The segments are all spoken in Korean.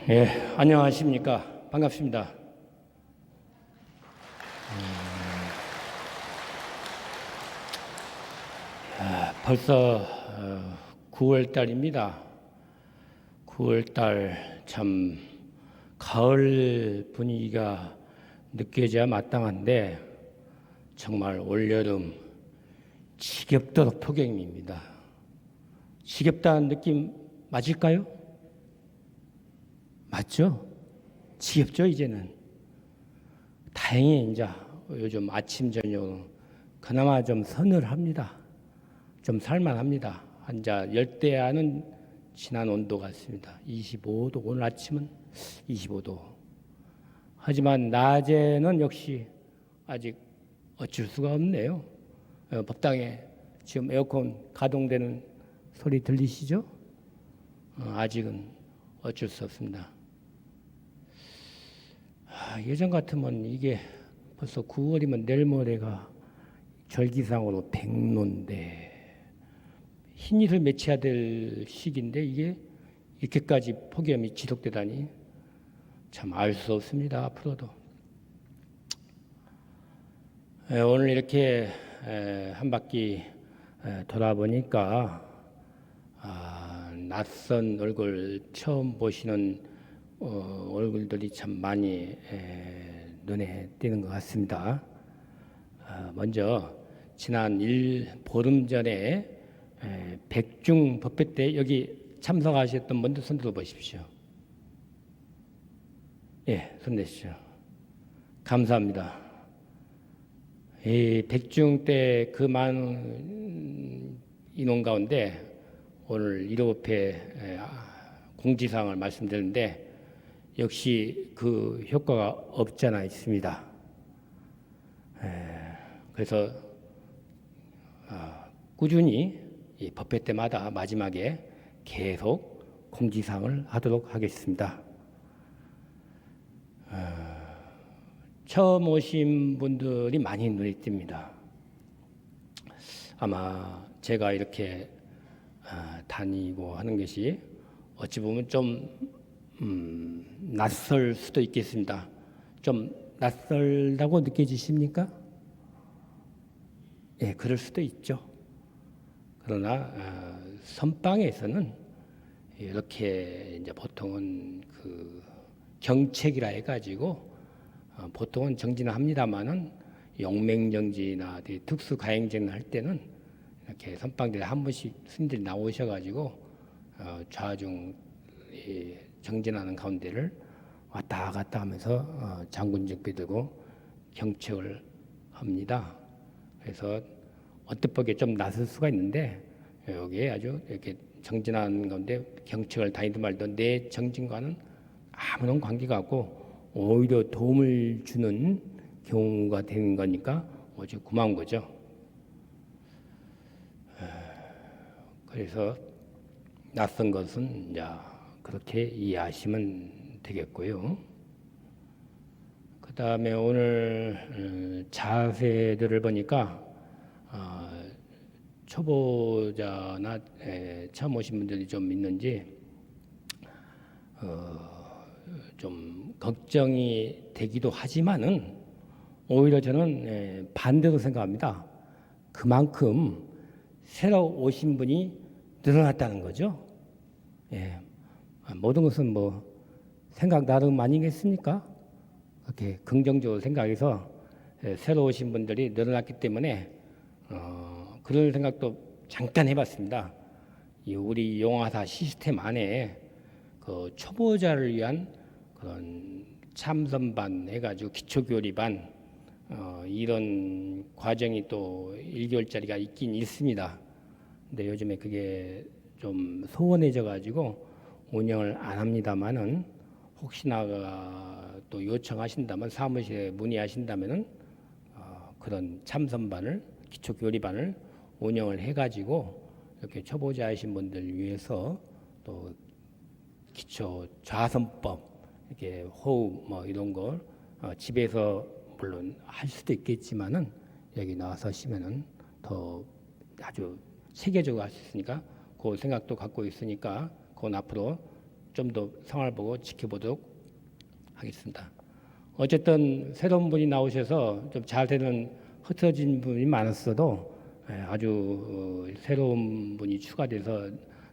예, 안녕하십니까. 반갑습니다. 벌써 9월 달입니다. 9월 달 참 가을 분위기가 느껴져야 마땅한데 정말 올여름 지겹도록 폭염입니다. 지겹다는 느낌 맞을까요? 맞죠? 지겹죠, 이제는. 다행히 이제 요즘 아침, 저녁 그나마 좀 서늘합니다. 좀 살만합니다. 이제 열대야는 지난 온도 같습니다. 25도, 오늘 아침은 25도. 하지만 낮에는 역시 아직 어쩔 수가 없네요. 법당에 지금 에어컨 가동되는 소리 들리시죠? 아직은 어쩔 수 없습니다. 예전 같으면 이게 벌써 9월이면 내일 모레가 절기상으로 백로인데 흰옷을 매쳐야 될 시기인데 이게 이렇게까지 폭염이 지속되다니 참 알 수 없습니다. 앞으로도. 오늘 이렇게 한 바퀴 돌아보니까 낯선 얼굴 처음 보시는 얼굴들이 참 많이 눈에 띄는 것 같습니다. 먼저 지난 보름 전에 백중 법회 때 여기 참석하셨던 분들 손 들어 보십시오. 예, 손 내시죠. 감사합니다. 이 백중 때 그 많은 인원 가운데 오늘 1호회 공지사항을 말씀드리는데 역시 그 효과가 없잖아 있습니다. 그래서 꾸준히 이 법회 때마다 마지막에 계속 공지사항을 하도록 하겠습니다. 처음 오신 분들이 많이 눈에 띕니다. 아마 제가 이렇게 다니고 하는 것이 어찌 보면 좀 낯설 수도 있겠습니다. 좀 낯설다고 느껴지십니까? 예, 그럴 수도 있죠. 그러나 선방에서는 이렇게 이제 보통은 그 경책이라 해가지고 보통은 정진을 합니다만은 용맹정지나 특수가행정을 할 때는 이렇게 선방들이 한 번씩 스님들이 나오셔가지고 좌중 정진하는 가운데를 왔다 갔다 하면서 장군직비 들고 경책을 합니다. 그래서 언뜻 좀 낯설 수가 있는데 여기에 아주 이렇게 정진하는 가운데 경책을 다니든 말든 내 정진과는 아무런 관계가 없고 오히려 도움을 주는 경우가 되는 거니까 아주 고마운 거죠. 그래서 낯선 것은 이제 그렇게 이해하시면 되겠고요. 그 다음에 오늘 자세들을 보니까 초보자나 처음 오신 분들이 좀 있는지 좀 걱정이 되기도 하지만은 오히려 저는 반대로 생각합니다. 그만큼 새로 오신 분이 늘어났다는 거죠. 예, 모든 것은 뭐 생각 나름 아니겠습니까? 그렇게 긍정적으로 생각해서 새로 오신 분들이 늘어났기 때문에 그런 생각도 잠깐 해봤습니다. 우리 용화사 시스템 안에 그 초보자를 위한 그런 참선반 해가지고 기초교리반 이런 과정이 또 1개월짜리가 있긴 있습니다. 근데 요즘에 그게 좀 소원해져 가지고 운영을 안 합니다만은 혹시나 또 요청하신다면 사무실에 문의하신다면은 그런 참선반을 기초교리반을 운영을 해가지고 이렇게 초보자이신 분들 위해서 또 기초 좌선법 이렇게 호흡 뭐 이런 걸 집에서 물론 할 수도 있겠지만은 여기 나와서 하시면은 더 아주 체계적으로 할 수 있으니까 그 생각도 갖고 있으니까 그건 앞으로 좀 더 상황을 보고 지켜보도록 하겠습니다. 어쨌든 새로운 분이 나오셔서 좀 잘 되는 흩어진 분이 많았어도 아주 새로운 분이 추가돼서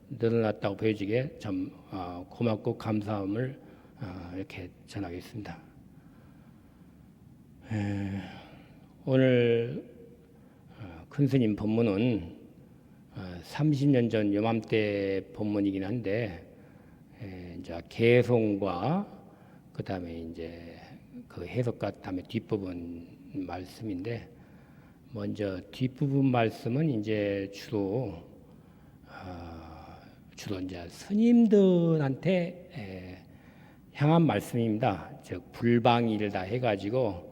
늘어났다고 보여지게 참 고맙고 감사함을 이렇게 전하겠습니다. 오늘 큰 스님 법문은 30년 전 요맘때 법문이긴 한데 이제 개송과 그 다음에 이제 그 해석과 다음에 뒷부분 말씀인데 먼저 뒷부분 말씀은 이제 주로 이제 스님들한테 향한 말씀입니다. 즉 불방일을 다 해가지고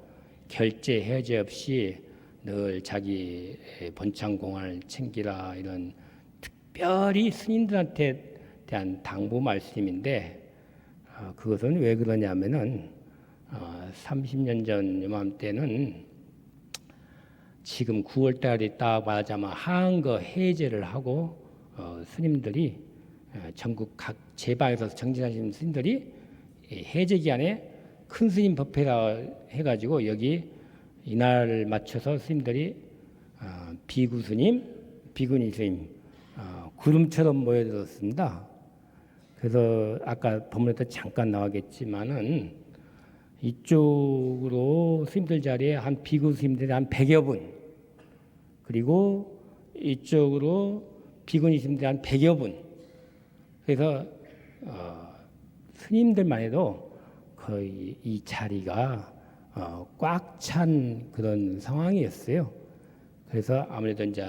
결제 해제 없이 늘 자기 본창 공안을 챙기라 이런 특별히 스님들한테 대한 당부 말씀인데 그것은 왜 그러냐면은 30년 전 이맘때는 지금 9월 달이 딱 말하자면 한거 해제를 하고 스님들이 전국 각 제방에서 정진하시는 스님들이 해제 기간에 큰 스님 법회라 해가지고 여기 이날을 맞춰서 스님들이 비구 스님, 비구니 스님 구름처럼 모여들었습니다. 그래서 아까 법문에도 잠깐 나와겠지만은 이쪽으로 스님들 자리에 한 비구 스님들이 한 100여 분, 그리고 이쪽으로 비구니 스님들이 한 100여 분. 그래서 스님들만 해도 거의 이 자리가 꽉 찬 그런 상황이었어요. 그래서 아무래도 이제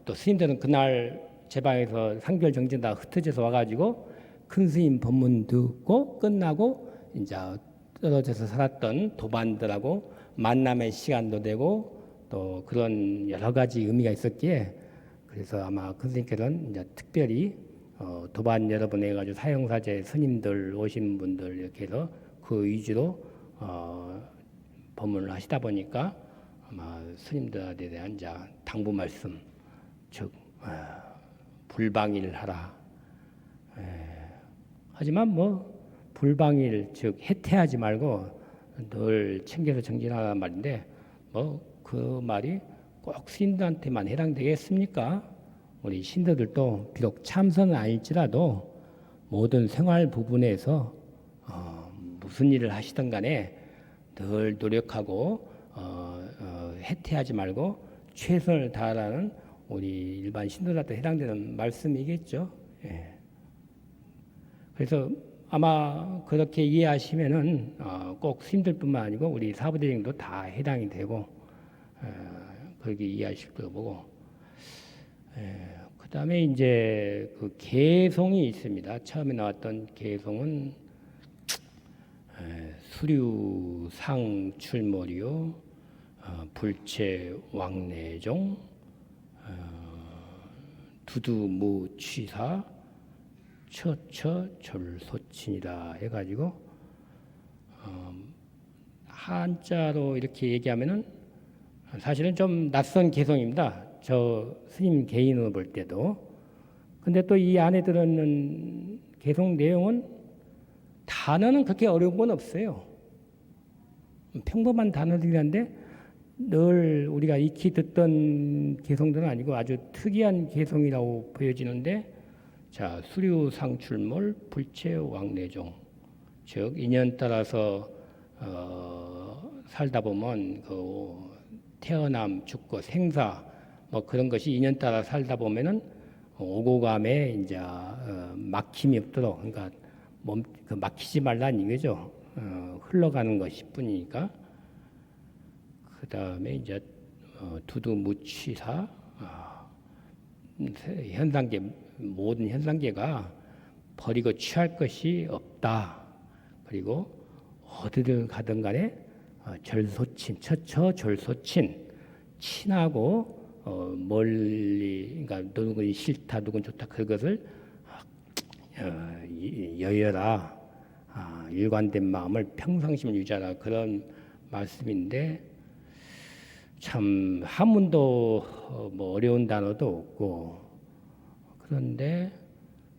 또 스님들은 그날 제방에서 상결 정진 다 흩어져서 와가지고 큰 스님 법문 듣고 끝나고 이제 떨어져서 살았던 도반들하고 만남의 시간도 되고 또 그런 여러 가지 의미가 있었기에 그래서 아마 큰 스님께서는 이제 특별히 도반 여러분 해가지고 사형사제 스님들 오신 분들 이렇게 해서 그 위주로 법문을 하시다 보니까 아마 스님들에 대한 이제 당부 말씀, 즉 불방일 하라. 하지만 뭐 불방일 즉 해태하지 말고 늘 챙겨서 정진하라는 말인데 뭐 그 말이 꼭 스님들한테만 해당되겠습니까? 우리 신도들도 비록 참선은 아닐지라도 모든 생활 부분에서 무슨 일을 하시든 간에 늘 노력하고 해태하지 말고 최선을 다하라는 우리 일반 신도들한테 해당되는 말씀이겠죠. 예. 그래서 아마 그렇게 이해하시면은 꼭 스님들뿐만 아니고 우리 사부대행도 다 해당이 되고 그렇게 이해하실 거고. 그 다음에 이제 그 개송이 있습니다. 처음에 나왔던 개송은 수류상출몰이요, 불체왕래종, 두두무취사, 처처절소친이다 해가지고 한자로 이렇게 얘기하면은 사실은 좀 낯선 개성입니다. 저 스님 개인으로 볼 때도. 근데 또 이 안에 들어있는 개성 내용은 단어는 그렇게 어려운 건 없어요. 평범한 단어들이 한데 늘 우리가 익히 듣던 개성들은 아니고 아주 특이한 개성이라고 보여지는데 자, 수류상출몰 불체왕래종, 즉 인연 따라서 살다 보면 그 태어남, 죽고 생사 뭐 그런 것이 인연 따라 살다 보면은 오고 감에 이제 막힘이 없도록, 그러니까 그 막히지 말라는 이거죠. 흘러가는 것이 뿐이니까. 그 다음에 이제 두두무취사, 현상계 모든 현상계가 버리고 취할 것이 없다. 그리고 어디를 가든 간에 절소친, 처처 절소친, 친하고 멀리, 그러니까 누구는 싫다, 누구는 좋다, 그것을 여여라, 일관된 마음을 평상심을 유지하라, 그런 말씀인데 참 한문도 뭐 어려운 단어도 없고 그런데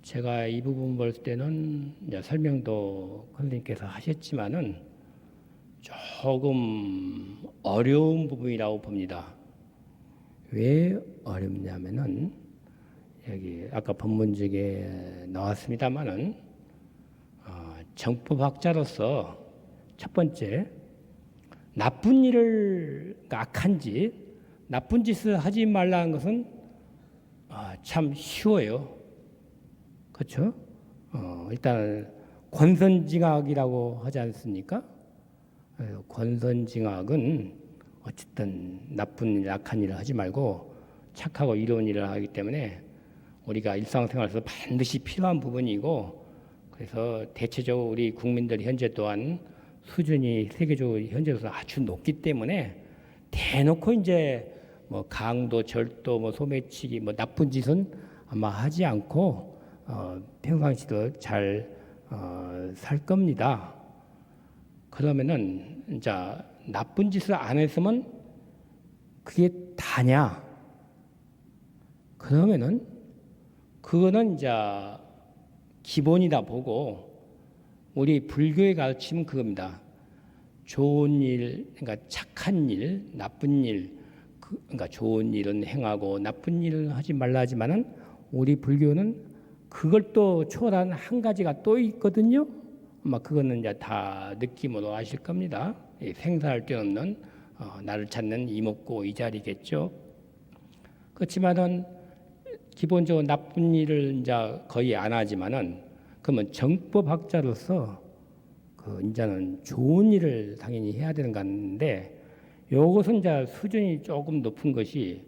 제가 이 부분 볼 때는 이제 설명도 선생님께서 하셨지만은 조금 어려운 부분이라고 봅니다. 왜 어렵냐면은 여기 아까 본문직에 나왔습니다만은 정법학자로서 첫 번째 나쁜 일을 그러니까 악한 짓, 나쁜 짓을 하지 말라는 것은 참 쉬워요. 그렇죠? 일단 권선징악이라고 하지 않습니까? 권선징악은 어쨌든 나쁜 일, 악한 일을 하지 말고 착하고 이로운 일을 하기 때문에 우리가 일상생활에서 반드시 필요한 부분이고, 그래서 대체적으로 우리 국민들 현재 또한 수준이 세계적으로 현재로서 아주 높기 때문에 대놓고 이제 뭐 강도, 절도, 뭐 소매치기, 뭐 나쁜 짓은 아마 하지 않고 평상시도 잘 살 겁니다. 그러면은 이제 나쁜 짓을 안 했으면 그게 다냐? 그러면은 그거는 이제 기본이다 보고 우리 불교의 가르침은 그겁니다. 좋은 일, 그러니까 착한 일, 나쁜 일, 그러니까 좋은 일은 행하고 나쁜 일은 하지 말라 하지만은 우리 불교는 그걸 또 초월한 한 가지가 또 있거든요. 아마 그거는 이제 다 느낌으로 아실 겁니다. 생사할 데 없는 나를 찾는 이목고 이 자리겠죠. 그렇지만은 기본적으로 나쁜 일을 이제 거의 안 하지만은 그러면 정법학자로서 그 이제는 좋은 일을 당연히 해야 되는 건데, 요것은 이제 수준이 조금 높은 것이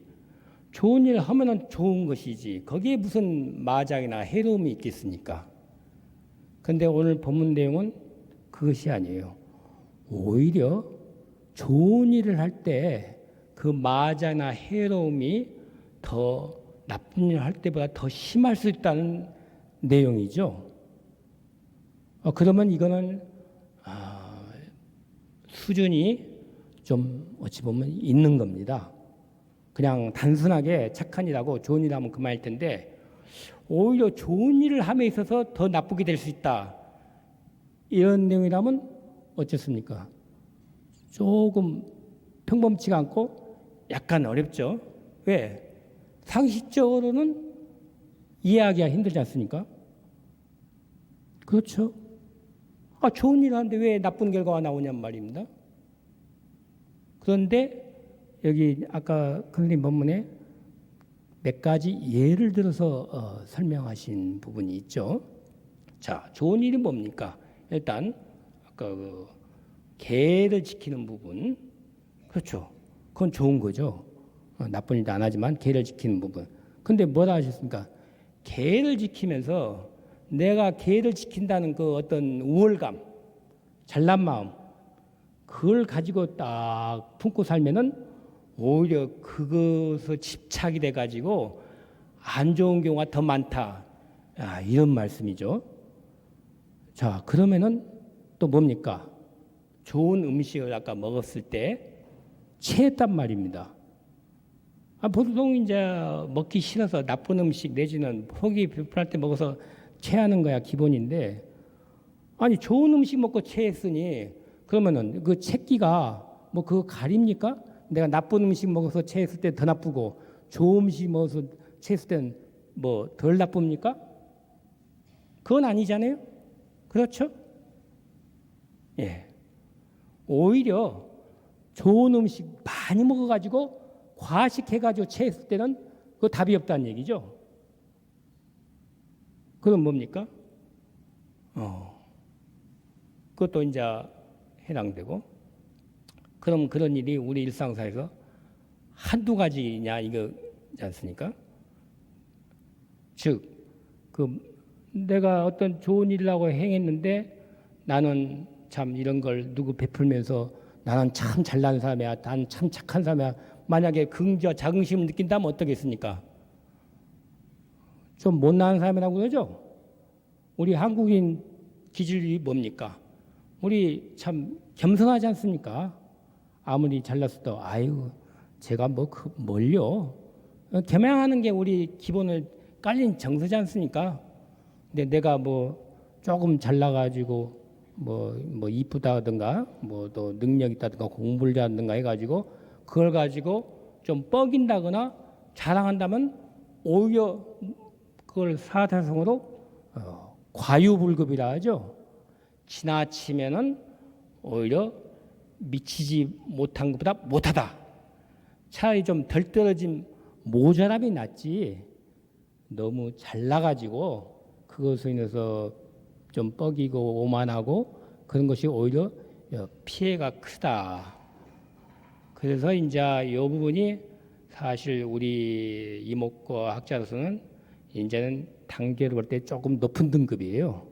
좋은 일을 하면은 좋은 것이지 거기에 무슨 마장이나 해로움이 있겠습니까? 근데 오늘 본문 내용은 그것이 아니에요. 오히려 좋은 일을 할 때 그 마장이나 해로움이 더 나쁜 일을 할 때보다 더 심할 수 있다는 내용이죠. 그러면 이거는 수준이 좀 어찌 보면 있는 겁니다. 그냥 단순하게 착한 일하고 좋은 일 하면 그만일 텐데 오히려 좋은 일을 함에 있어서 더 나쁘게 될 수 있다. 이런 내용이라면 어쨌습니까? 조금 평범치가 않고 약간 어렵죠. 왜? 상식적으로는 이해하기가 힘들지 않습니까? 그렇죠. 좋은 일을 하는데 왜 나쁜 결과가 나오냔 말입니다. 그런데 여기 아까 선생님 본문에 몇 가지 예를 들어서 설명하신 부분이 있죠. 자, 좋은 일이 뭡니까? 일단 아까 그 계를 지키는 부분, 그렇죠. 그건 좋은 거죠. 나쁜 일도 안 하지만 계를 지키는 부분. 근데 뭐라 하셨습니까? 계를 지키면서 내가 계를 지킨다는 그 어떤 우월감, 잘난 마음, 그걸 가지고 딱 품고 살면은 오히려 그것에 집착이 돼가지고 안 좋은 경우가 더 많다. 이런 말씀이죠. 자, 그러면은 또 뭡니까? 좋은 음식을 아까 먹었을 때 체했단 말입니다. 보통 이제 먹기 싫어서 나쁜 음식 내지는 속이 불편할 때 먹어서 체하는 거야 기본인데, 아니 좋은 음식 먹고 체했으니 그러면은 그 체기가 뭐 그거 가립니까? 내가 나쁜 음식 먹어서 체했을 때 더 나쁘고 좋은 음식 먹어서 체했을 때는 뭐 덜 나쁩니까? 그건 아니잖아요. 그렇죠? 예. 오히려 좋은 음식 많이 먹어가지고 과식해가지고 체했을 때는 그 답이 없다는 얘기죠. 그건 뭡니까? 그것도 이제 해당되고, 그럼 그런 일이 우리 일상사에서 한두 가지냐 이거지 않습니까? 즉, 내가 어떤 좋은 일이라고 행했는데 나는 참 이런 걸 누구 베풀면서 나는 참 잘난 사람이야, 난 참 착한 사람이야. 만약에 긍지와 자긍심을 느낀다면 어떻겠습니까? 좀 못난 사람이라고 그러죠? 우리 한국인 기질이 뭡니까? 우리 참 겸손하지 않습니까? 아무리 잘났어도 아유 제가 뭘요? 겸양하는 게 우리 기본을 깔린 정서지 않습니까? 근데 내가 뭐 조금 잘나가지고 뭐 이쁘다든가 뭐 또 능력 있다든가 공부를 잘하든가 해가지고 그걸 가지고 좀 뻐긴다거나 자랑한다면 오히려 그걸 사타성어로 과유불급이라 하죠. 지나치면은 오히려 미치지 못한 것보다 못하다. 차라리 좀 덜 떨어진 모자람이 낫지. 너무 잘나가지고 그것으로 인해서 좀 뻐기고 오만하고 그런 것이 오히려 피해가 크다. 그래서 이제 이 부분이 사실 우리 이목과 학자로서는 이제는 단계로 볼 때 조금 높은 등급이에요.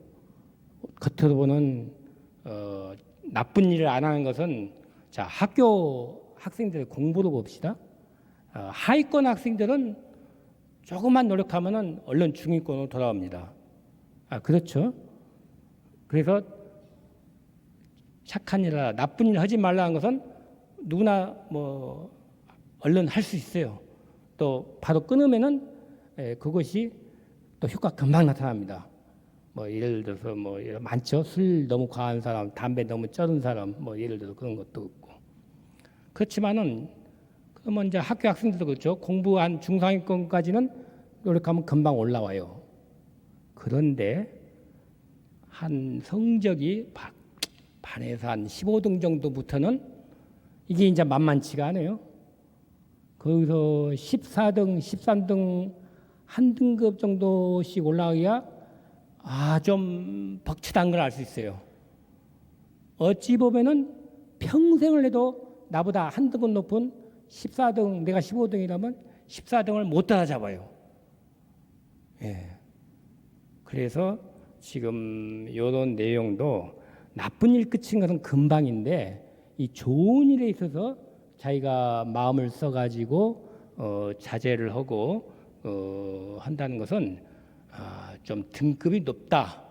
겉으로 보는 나쁜 일을 안 하는 것은 자 학교 학생들 공부로 봅시다. 하위권 학생들은 조금만 노력하면은 얼른 중위권으로 돌아옵니다. 그렇죠. 그래서 착한 일이라 나쁜 일 하지 말라는 것은 누구나 뭐 얼른 할 수 있어요. 또 바로 끊으면은 그것이 또 효과 금방 나타납니다. 뭐 예를 들어서 뭐 많죠. 술 너무 과한 사람, 담배 너무 쩌는 사람, 뭐 예를 들어 그런 것도 있고. 그렇지만은 그러면 이제 학교 학생들도 그렇죠. 공부한 중상위권까지는 노력하면 금방 올라와요. 그런데 한 성적이 반에서 한 15등 정도부터는 이게 이제 만만치가 않아요. 거기서 14등, 13등 한 등급 정도씩 올라가기가 좀 벅차단 걸 알 수 있어요. 어찌 보면은 평생을 해도 나보다 한 등급 높은 14등, 내가 15등이라면 14등을 못 따라잡아요. 예. 그래서 지금 이런 내용도 나쁜 일 끝인 것은 금방인데 이 좋은 일에 있어서 자기가 마음을 써가지고 자제를 하고 한다는 것은 좀 등급이 높다.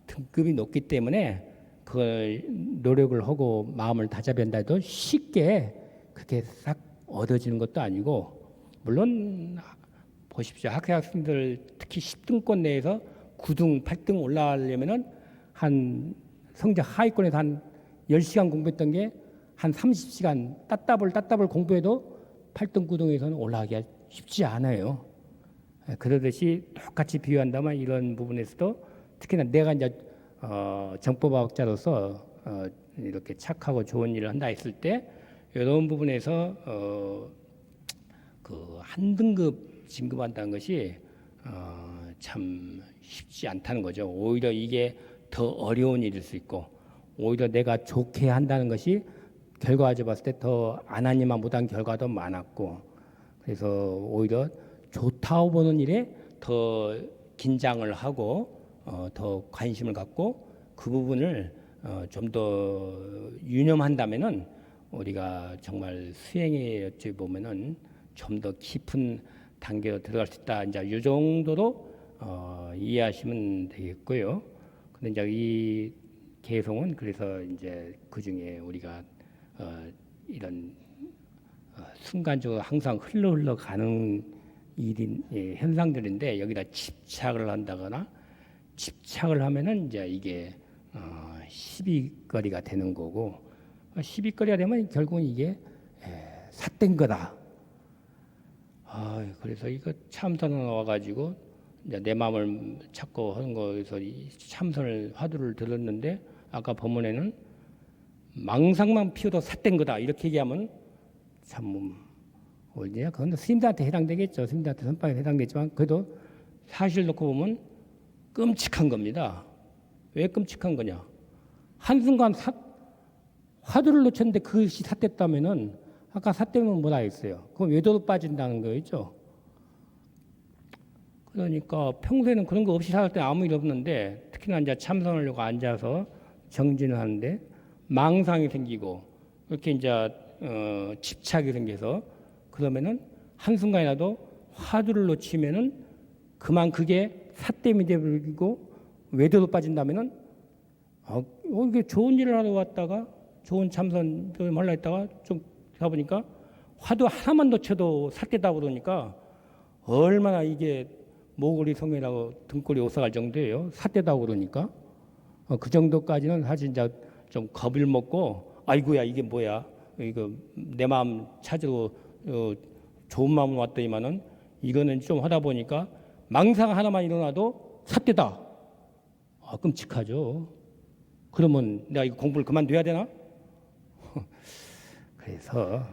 등급이 높기 때문에 그걸 노력을 하고 마음을 다잡는다 해도 쉽게 그렇게 싹 얻어지는 것도 아니고 물론 보십시오. 학생들 특히 10등권 내에서 9등, 8등 올라가려면은 한 성적 하위권에서 한 10시간 공부했던 게 한 30시간 따따블 공부해도 8등, 9등에서는 올라가기가 쉽지 않아요. 그러듯이 똑같이 비유한다면 이런 부분에서도 특히나 내가 이제 정법학자로서 이렇게 착하고 좋은 일을 한다 했을 때 이런 부분에서 그 한 등급 진급한다는 것이 참 쉽지 않다는 거죠. 오히려 이게 더 어려운 일일 수 있고 오히려 내가 좋게 한다는 것이 결과적으로 봤을 때 더 안 하니만 못한 결과도 많았고 그래서 오히려 좋다고 보는 일에 더 긴장을 하고 더 관심을 갖고 그 부분을 좀 더 유념한다면은 우리가 정말 수행에 어찌 보면은 좀 더 깊은 단계로 들어갈 수 있다. 이제 이 정도로 이해하시면 되겠고요. 근데 이제 이 개성은 그래서 이제 그 중에 우리가 이런 순간적으로 항상 흘러 가는 일인 현상들인데 여기다 집착을 한다거나 집착을 하면은 이제 이게 시비거리가 되는 거고 시비거리가 되면 결국은 이게 삿된 거다. 그래서 이거 참선을 와가지고 이제 내 마음을 찾고 하는 거에서 이 참선을 화두를 들었는데 아까 법문에는 망상만 피워도 삿된 거다 이렇게 얘기하면 참 어디냐 그건 스님들한테 해당되겠죠. 스님들한테 선방에 해당되지만 그래도 사실 놓고 보면 끔찍한 겁니다. 왜 끔찍한 거냐? 한순간 화두를 놓쳤는데 그것이 삿됐다면은 아까 삿되면 뭐라 했어요? 그건 외도로 빠진다는 거였죠. 그러니까 평소에는 그런 거 없이 살을 때 아무 일 없는데 특히나 이제 참선을 하려고 앉아서 정진을 하는데 망상이 생기고 이렇게 이제 집착이 생겨서 그러면은 한순간이라도 화두를 놓치면은 그만 그게 삿됨이 되버리고 외도로 빠진다면은 이게 좋은 일을 하러 왔다가 좋은 참선 좀 하려 했다가 좀 하다 보니까 화두 하나만 놓쳐도 삿되다 그러니까 얼마나 이게 모골이 성이라고 등골이 오싹할 정도예요. 삿대다고 그러니까. 그 정도까지는 사실 이제 좀 겁을 먹고 아이고야 이게 뭐야 이거 내 마음 찾으러 좋은 마음으로 왔더니만은 이거는 좀 하다 보니까 망상 하나만 일어나도 삿대다. 끔찍하죠. 그러면 내가 이거 공부를 그만둬야 되나? 그래서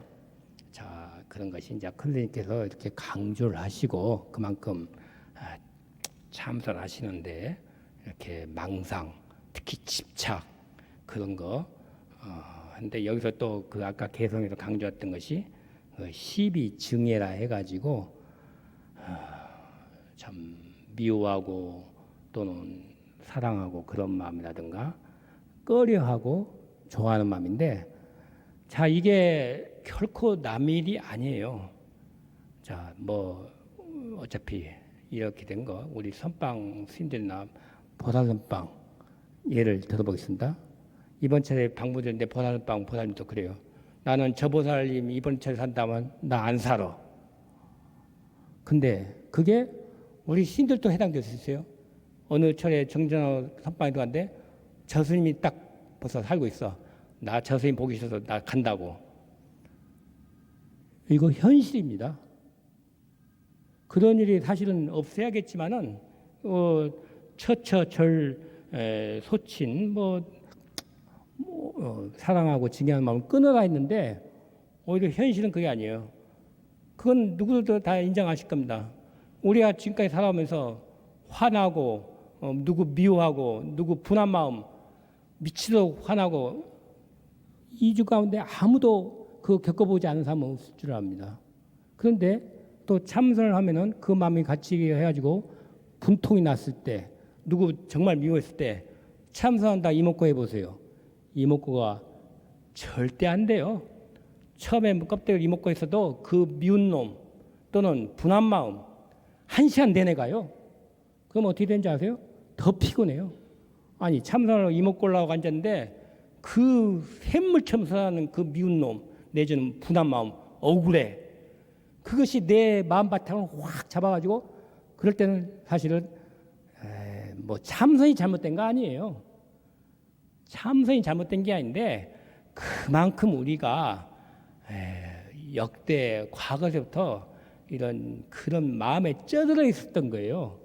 자 그런 것이 이제 클리님께서 이렇게 강조를 하시고 그만큼 참선을 하시는데 이렇게 망상 특히 집착 그런 거 근데 여기서 또 그 아까 개성에서 강조했던 것이 시비증예라 해가지고 참 미워하고 또는 사랑하고 그런 마음이라든가 꺼려하고 좋아하는 마음인데 자 이게 결코 남의 일이 아니에요. 자 뭐 어차피 이렇게 된 거 우리 선방 스님들이나 보살선방 예를 들어보겠습니다. 이번 차례 방문했는데 보살선방 보살님도 그래요. 나는 저 보살님 이번 차례 산다면 나 안 살아. 근데 그게 우리 스님들도 해당될 수 있어요. 어느 철에 정전호 선방에 들어갔는데 저 스님이 딱 벌써 살고 있어. 나 저 스님 보기 싫어서 나 간다고. 이거 현실입니다. 그런 일이 사실은 없어야겠지만은 처처절 소친 사랑하고 증여하는 마음을 끊어가 있는데 오히려 현실은 그게 아니에요. 그건 누구도 다 인정하실 겁니다. 우리가 지금까지 살아오면서 화나고 누구 미워하고 누구 분한 마음 미치도록 화나고 이주 가운데 아무도 그거 겪어보지 않은 사람은 없을 줄 압니다. 그런데 또 참선을 하면은 그 마음이 같이 해가지고 분통이 났을 때 누구 정말 미워했을 때 참선한다 이목구 해보세요. 이목구가 절대 안 돼요. 처음에 껍데기 이목구 있어도 그 미운 놈 또는 분한 마음 1시간 내내 가요. 그럼 어떻게 되는지 아세요? 더 피곤해요. 아니 참선하러 이목구 올라가고 앉았는데 그 샘물처럼 살아가는 그 미운 놈 내지는 분한 마음 억울해. 그것이 내 마음 바탕을 확 잡아가지고 그럴 때는 사실은 뭐 참선이 잘못된 거 아니에요. 참선이 잘못된 게 아닌데 그만큼 우리가 역대 과거에부터 이런 그런 마음에 쩌들어 있었던 거예요.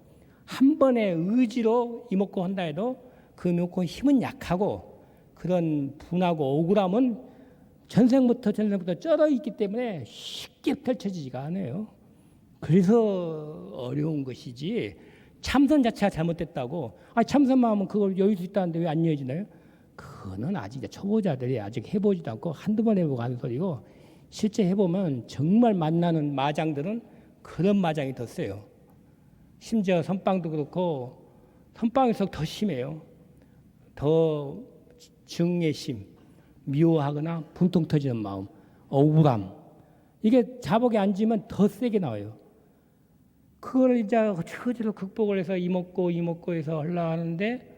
한 번의 의지로 이목구 한다 해도 그 이목구 힘은 약하고 그런 분하고 억울함은 전생부터 쩔어 있기 때문에 쉽게 펼쳐지지가 않아요. 그래서 어려운 것이지 참선 자체가 잘못됐다고 참선 마음은 그걸 여의수 있다는데 왜 안 이어지나요? 그거는 아직 초보자들이 아직 해보지도 않고 한두 번 해보고 하는 소리고 실제 해보면 정말 만나는 마장들은 그런 마장이 더 세요. 심지어 선방도 그렇고 선방에서 더 심해요. 더 증예심, 미워하거나 분통 터지는 마음, 억울함 이게 자복에 앉으면 더 세게 나와요. 그걸 이제 처지로 극복을 해서 이목구에서 올라가는데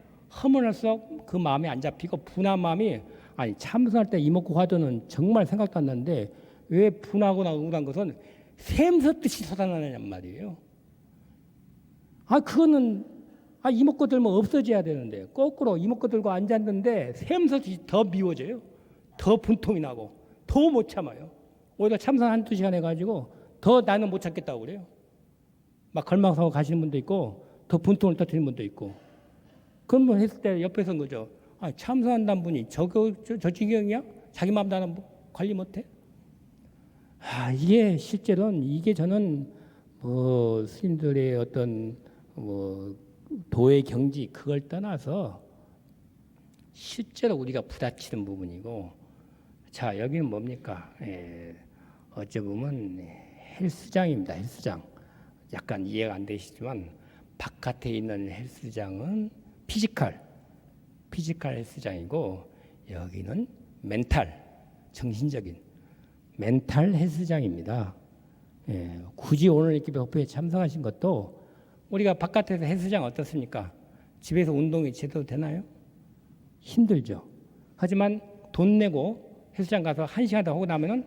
허물할수록 그 마음이 안 잡히고 분한 마음이 아니 참선할 때 이목구 화두는 정말 생각도 안 나는데 왜 분하거나 억울한 것은 샘솟듯이 솟아나느냔 말이에요. 그거는 이목구 들면 없어져야 되는데 거꾸로 이목구 들고 앉았는데 샘솟듯이 더 미워져요. 더 분통이 나고 더 못 참아요. 오히려 참선 한두 시간 해가지고 더 나는 못 참겠다고 그래요. 막 걸망사고 가시는 분도 있고 더 분통을 터뜨리는 분도 있고 그런 분 했을 때 옆에 선 거죠. 참선한다는 분이 저 지경이야? 자기 마음 나는 관리 못해? 이게 실제로는 이게 저는 스님들의 어떤 도의 경지 그걸 떠나서 실제로 우리가 부딪히는 부분이고 자 여기는 뭡니까? 어찌 보면 헬스장입니다. 헬스장. 약간 이해가 안 되시지만 바깥에 있는 헬스장은 피지컬 헬스장이고 여기는 멘탈, 정신적인 멘탈 헬스장입니다. 굳이 오늘 이렇게 법회에 참석하신 것도 우리가 바깥에서 헬스장 어떻습니까? 집에서 운동이 제대로 되나요? 힘들죠. 하지만 돈 내고 헬스장 가서 1시간 더 하고 나면은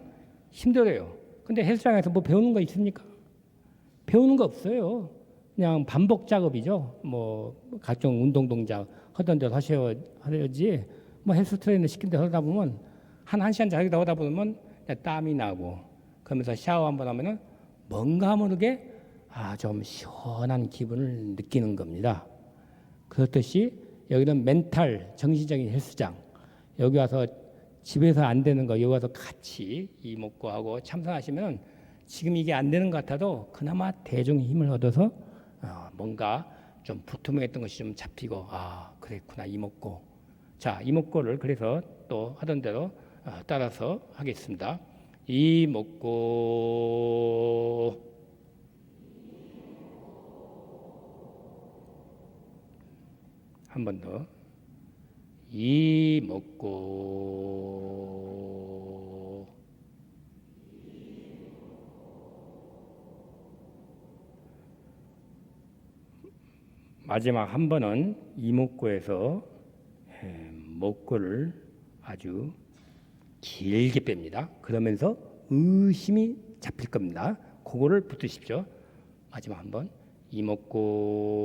힘들어요. 근데 헬스장에서 뭐 배우는 거 있습니까? 배우는 거 없어요. 그냥 반복 작업이죠. 뭐 각종 운동 동작 하던 대로 하셔야지 뭐 헬스 트레이너 시킨 대로 하다 보면 한 1시간 자기다 하다 보면 땀이 나고 그러면서 샤워 한번 하면은 뭔가 모르게 좀 시원한 기분을 느끼는 겁니다. 그렇듯이 여기는 멘탈 정신적인 헬스장 여기 와서 집에서 안 되는 거 여기 와서 같이 이목구하고 참선하시면 지금 이게 안 되는 것 같아도 그나마 대중 힘을 얻어서 뭔가 좀 부뚜명했던 것이 좀 잡히고 그랬구나 이목구. 자 이목구를 그래서 또 하던 대로 따라서 하겠습니다. 이목구 한 번 더. 이목구 마지막 한 번은 이목구에서 목구를 아주 길게 뺍니다. 그러면서 의심이 잡힐 겁니다. 그거를 붙으십시오. 마지막 한 번. 이목구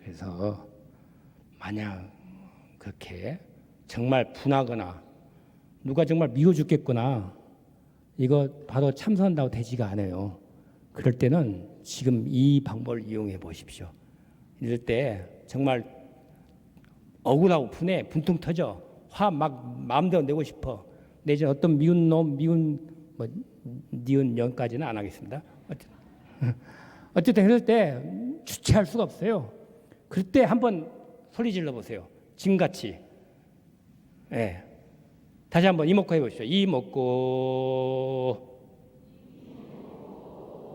그래서 만약 그렇게 정말 분하거나 누가 정말 미워 죽겠구나 이거 바로 참선한다고 되지가 않아요. 그럴 때는 지금 이 방법을 이용해 보십시오. 이럴 때 정말 억울하고 분해 분통 터져 화 막 마음대로 내고 싶어 내지는 어떤 미운 놈 미운 뭐 니은 년까지는 안 하겠습니다. 어쨌든 그럴 때 주체할 수가 없어요. 그때 한번 소리 질러 보세요. 지금같이. 예. 다시 한번 이목구 해보십시오. 이목구.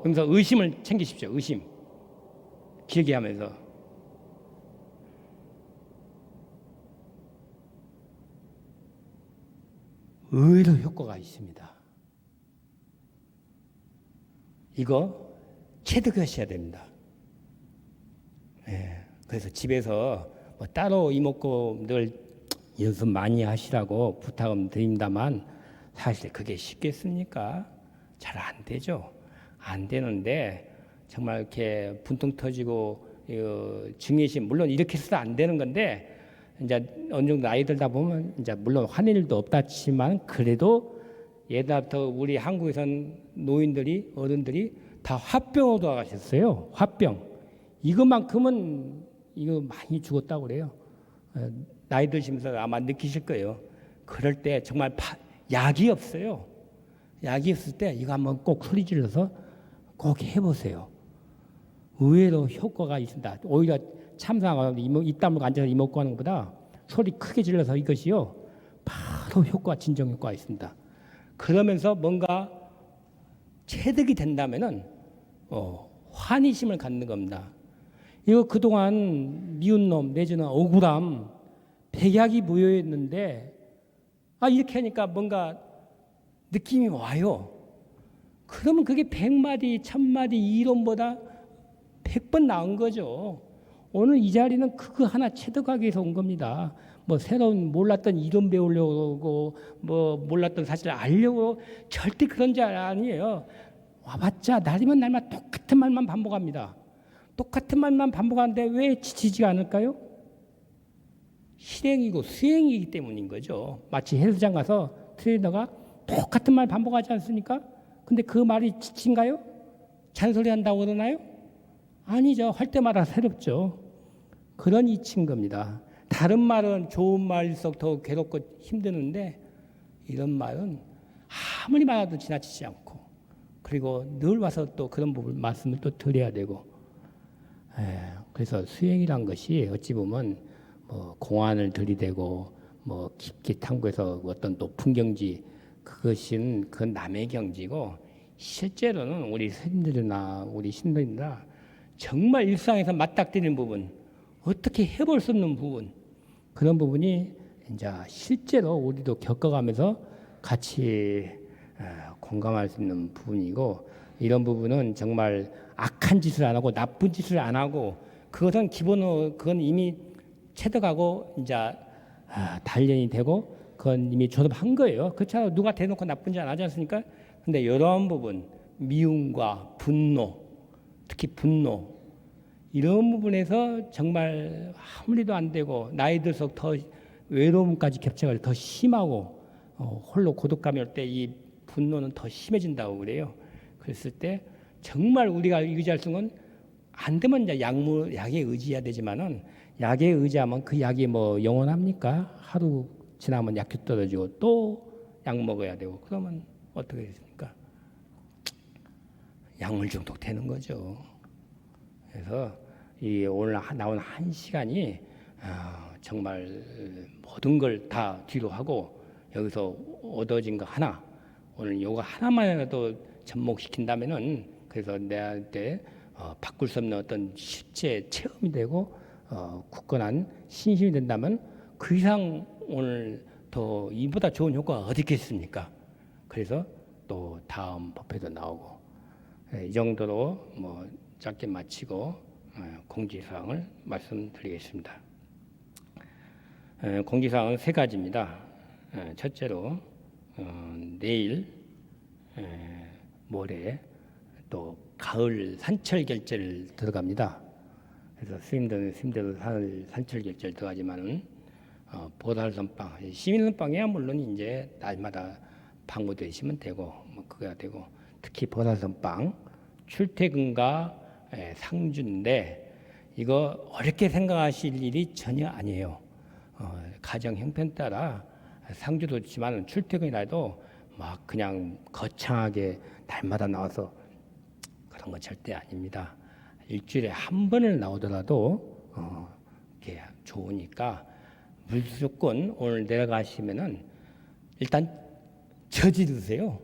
그러면서 의심을 챙기십시오. 의심. 길게 하면서. 의외로 효과가 있습니다. 이거 체득하셔야 됩니다. 예. 그래서 집에서 뭐 따로 이목구 늘 연습 많이 하시라고 부탁은 드립니다만 사실 그게 쉽겠습니까? 잘 안 되죠. 안 되는데 정말 이렇게 분통 터지고 증의심 물론 이렇게 해서도 안 되는 건데 이제 어느 정도 나이 들다 보면 이제 물론 화낼 일도 없다지만 그래도 예전부터 우리 한국에선 노인들이 어른들이 다 화병으로 돌아가셨어요. 화병. 이것만큼은 이거 많이 죽었다고 그래요. 나이 드시면서 아마 느끼실 거예요. 그럴 때 정말 약이 없어요. 약이 없을 때 이거 한번 꼭 소리 질러서 꼭 해보세요. 의외로 효과가 있습니다. 오히려 참상하고 입 다물고 앉아서 이목구 하는 것보다 소리 크게 질러서 이것이요. 바로 진정 효과가 있습니다. 그러면서 뭔가 체득이 된다면은 환희심을 갖는 겁니다. 이거 그동안 미운 놈 내지는 억울함 백약이 무효였는데 이렇게 하니까 뭔가 느낌이 와요. 그러면 그게 100마디 1000마디 이론보다 100번 나은 거죠. 오늘 이 자리는 그거 하나 체득하기 위해서 온 겁니다. 뭐 새로운 몰랐던 이론 배우려고 뭐 몰랐던 사실을 알려고 절대 그런 줄 아니에요. 와봤자 날이면 날마다 똑같은 말만 반복합니다. 똑같은 말만 반복하는데 왜 지치지가 않을까요? 실행이고 수행이기 때문인 거죠. 마치 헬스장 가서 트레이너가 똑같은 말 반복하지 않습니까? 근데 그 말이 지친가요? 잔소리한다고 그러나요? 아니죠. 할 때마다 새롭죠. 그런 이치인 겁니다. 다른 말은 좋은 말일수록 더 괴롭고 힘드는데 이런 말은 아무리 말해도 지나치지 않고 그리고 늘 와서 또 그런 부분 말씀을 또 드려야 되고 그래서 수행이란 것이 어찌 보면 뭐 공안을 들이대고 뭐 깊게 탐구해서 어떤 높은 경지 그것은 그 남의 경지고 실제로는 우리 스님들이나 우리 신도들이나 정말 일상에서 맞닥뜨리는 부분, 어떻게 해볼 수 없는 부분, 그런 부분이 이제 실제로 우리도 겪어가면서 같이 공감할 수 있는 부분이고, 이런 부분은 정말 악한 짓을 안 하고 나쁜 짓을 안 하고, 그것은 기본으로 그건 이미 체득하고 이제 단련이 되고 그건 이미 졸업한 거예요. 그렇잖아요. 누가 대놓고 나쁜 짓 안 하지 않습니까? 근데 이런 부분, 미움과 분노, 특히 분노, 이런 부분에서 정말 아무리도 안 되고 나이 들수록 더 외로움까지 겹쳐가지고 더 심하고 홀로 고독감이 올 때 이 분노는 더 심해진다고 그래요. 그랬을 때 정말 우리가 의지할 수 있는 건 안 되면 이제 약에 의지해야 되지만은 약에 의지하면 그 약이 뭐 영원합니까? 하루 지나면 약효 떨어지고 또 약 먹어야 되고 그러면 어떻게 됐습니까? 약물 중독 되는 거죠. 그래서 이 오늘 나온 한 시간이 정말 모든 걸 다 뒤로 하고 여기서 얻어진 거 하나, 오늘 요거 하나만이라도 접목시킨다면은 그래서 내한테 바꿀 수 없는 어떤 실제 체험이 되고 굳건한 신심이 된다면 그 이상 오늘 더 이보다 좋은 효과가 어디 있겠습니까? 그래서 또 다음 법회도 나오고 이 정도로 뭐 짧게 마치고 공지사항을 말씀드리겠습니다. 공지사항은 세 가지입니다. 첫째로 내일 모레 또 가을 산철 결제를 들어갑니다. 그래서 스님들은 산철 결제를 들어가지만은 보살선빵, 시민선빵이야 물론 이제 날마다 방문되시면 되고 뭐 그거야 되고 특히 보살선빵 출퇴근과 상주인데 이거 어렵게 생각하실 일이 전혀 아니에요. 가정 형편 따라 상주도 있지만 출퇴근이라도 막 그냥 거창하게 날마다 나와서 그런 건 절대 아닙니다. 일주일에 한 번을 나오더라도 이게 좋으니까 무조건 오늘 내려가시면은 일단 저지르세요.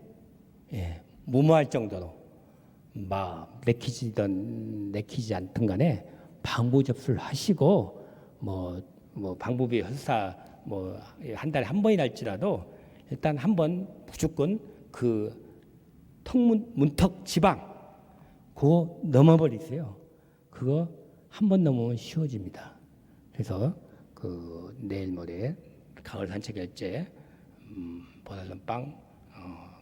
예, 무모할 정도로 막 내키지 않든 간에 방부 접수를 하시고 뭐 방부비 설사 뭐 한 달에 한 번이라 할지라도 일단 한 번 무조건 그 문턱 지방 그거 넘어버리세요. 그거 한 번 넘으면 쉬워집니다. 그래서 그 내일 모레 가을 산책 결제 보살선빵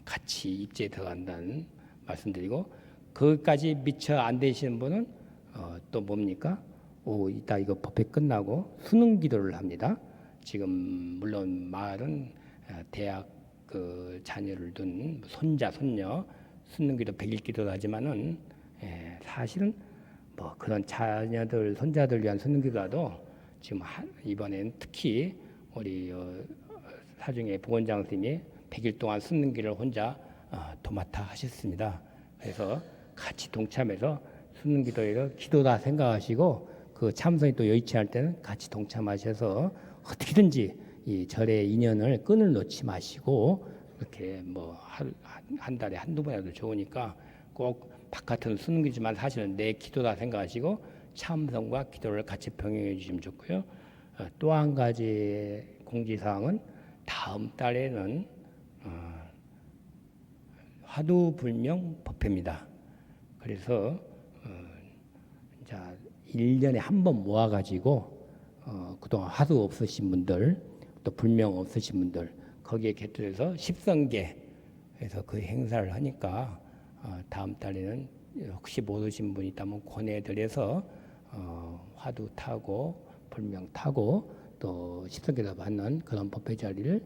같이 입지에 들어간다는 말씀드리고 거기까지 미처 안 되시는 분은 또 뭡니까? 이따 이거 법회 끝나고 수능 기도를 합니다. 지금 물론 마을은 대학 그 자녀를 둔 손자 손녀 수능 기도 100일 기도를 하지만은 사실은 뭐 그런 자녀들 손자들 위한 수능 기도라도 지금 이번엔 특히 우리 사중에 부원장 스님이 100일 동안 수능 기도를 혼자 도맡아 하셨습니다. 그래서 같이 동참해서 수능 기도를 기도다 생각하시고 그 참선이 또 여의치 않을 때는 같이 동참하셔서 어떻게든지 이 절의 인연을 끈을 놓지 마시고 이렇게 뭐 한 달에 한두 번이라도 좋으니까 꼭 바깥은 수능 기지만 사실은 내 기도다 생각하시고 참선과 기도를 같이 병행해 주시면 좋고요. 또 한 가지 공지사항은 다음 달에는 화두불명 법회입니다. 그래서 자 1년에 한 번 모아가지고 그동안 화두 없으신 분들 또 불명 없으신 분들 거기에 곁들여서 십성계에서 그 행사를 하니까 다음 달에는 혹시 모르신 분이 있다면 권해드려서 화두 타고 불명 타고 또 십성계에서 받는 그런 법회 자리를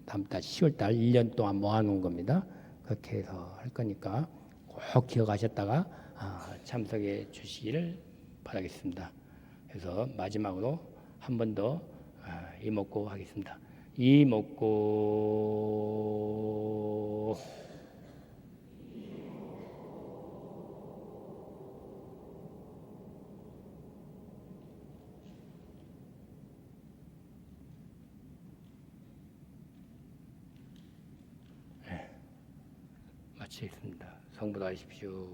다음 달 10월 달 1년 동안 모아놓은 겁니다. 그렇게 해서 할 거니까 꼭 기억하셨다가 참석해 주시기를 바라겠습니다. 그래서 마지막으로 한 번 더 이목고 하겠습니다. 이목고 마치겠습니다. 성불하십시오.